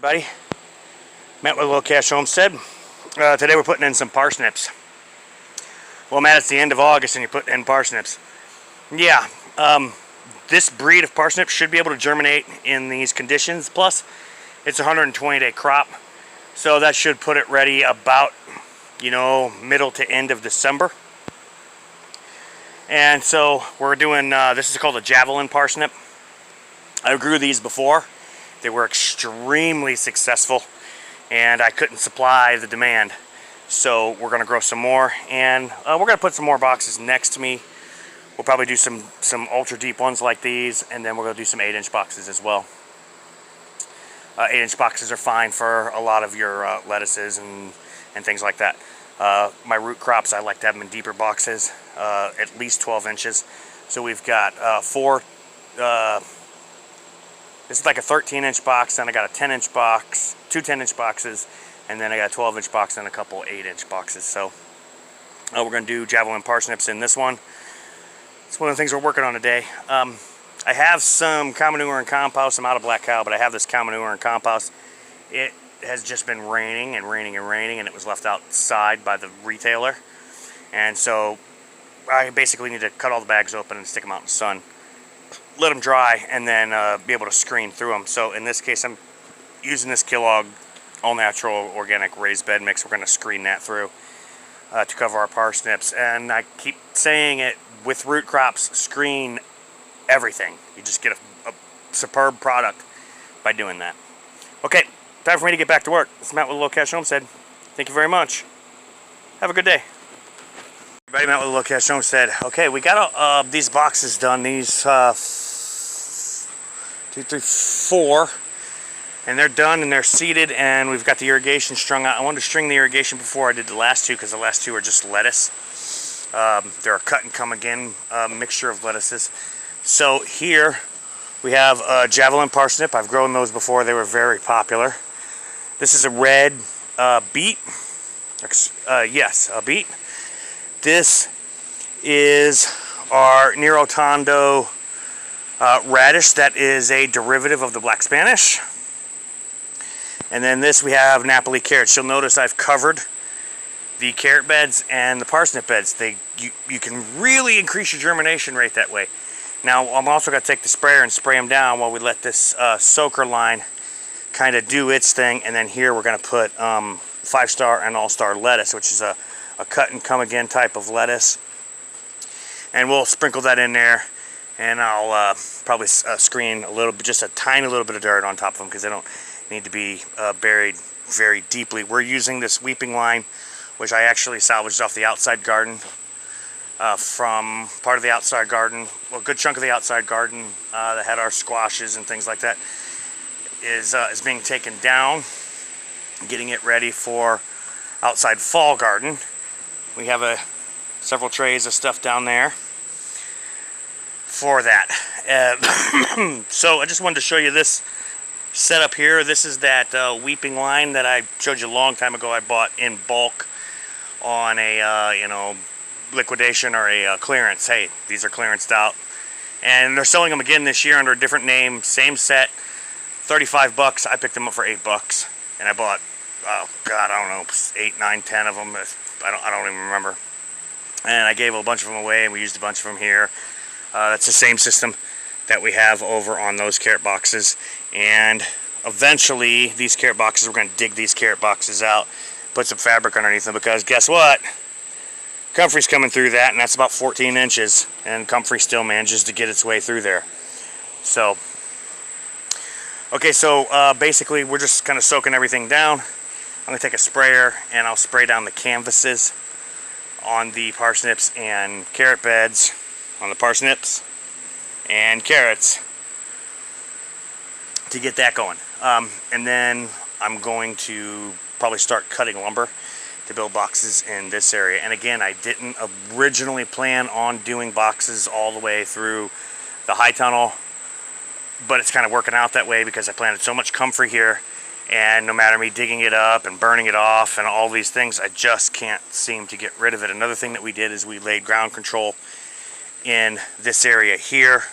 Buddy, Matt with TheLowCashHomestead. Today we're putting in some parsnips. Well, Matt, it's the end of August and you're putting in parsnips. Yeah, this breed of parsnip should be able to germinate in these conditions. Plus, it's a 120-day crop, so that should put it ready about, middle to end of December. And so we're doing, this is called a javelin parsnip. I grew these before. They were extremely successful, and I couldn't supply the demand. So we're going to grow some more, and we're going to put some more boxes next to me. We'll probably do some ultra deep ones like these, and then we're going to do some 8-inch boxes as well. 8-inch boxes are fine for a lot of your lettuces and things like that. My root crops, I like to have them in deeper boxes, at least 12 inches. So we've got this is like a 13-inch box, then I got a 10-inch box, two 10-inch boxes, and then I got a 12-inch box and a couple 8-inch boxes. So we're going to do javelin parsnips in this one. It's one of the things we're working on today. I have some cow manure and compost. I'm out of black cow, but I have this cow manure and compost. It has just been raining and raining and raining, and it was left outside by the retailer. And so I basically need to cut all the bags open and stick them out in the sun. Let them dry, and then be able to screen through them. So in this case, I'm using this Kellogg all natural organic raised bed mix. We're going to screen that through to cover our parsnips. And I keep saying it, with root crops, screen everything. You just get a superb product by doing that. Okay, time for me to get back to work. This is Matt with TheLowCashHomestead. Thank you very much. Have a good day. Everybody, Matt with TheLowCashHomestead. Okay, we got these boxes done. These 2, 3, 4, and they're done and they're seeded, and we've got the irrigation strung out. I wanted to string the irrigation before I did the last two because the last two are just lettuce. They're a cut and come again mixture of lettuces. So here we have a javelin parsnip. I've grown those before. They were very popular. This is a red beet. Yes, a beet. This is our Nerotondo radish. That is a derivative of the black Spanish. And then this we have Napoli carrots. You'll notice I've covered the carrot beds and the parsnip beds. You can really increase your germination rate that way. Now I'm also going to take the sprayer and spray them down while we let this soaker line kind of do its thing. And then here we're going to put 5-star and all-star lettuce, which is a cut and come again type of lettuce. And we'll sprinkle that in there, and I'll probably screen a little bit, just a tiny little bit of dirt on top of them because they don't need to be buried very deeply. We're using this weeping lime, which I actually salvaged off the outside garden from part of the outside garden. Well, a good chunk of the outside garden that had our squashes and things like that is being taken down, getting it ready for outside fall garden. We have several trays of stuff down there for that. So I just wanted to show you this setup here. This is that weeping line that I showed you a long time ago. I bought in bulk on a liquidation or a clearance. Hey, these are clearanced out, and they're selling them again this year under a different name. Same set, 35 bucks. I picked them up for 8 bucks, and I bought, oh God, I don't know, 8, 9, 10 of them. I don't even remember. And I gave a bunch of them away, and we used a bunch of them here. That's the same system that we have over on those carrot boxes. And eventually, these carrot boxes, we're going to dig these carrot boxes out, put some fabric underneath them, because guess what? Comfrey's coming through that, and that's about 14 inches, and Comfrey still manages to get its way through there. So, okay, so basically, we're just kind of soaking everything down. I'm going to take a sprayer, and I'll spray down the canvases on the parsnips and carrot beds, on the parsnips and carrots, to get that going. And then I'm going to probably start cutting lumber to build boxes in this area. And again, I didn't originally plan on doing boxes all the way through the high tunnel, but it's kind of working out that way because I planted so much comfrey here. And no matter me digging it up and burning it off and all these things, I just can't seem to get rid of it. Another thing that we did is we laid ground control in this area here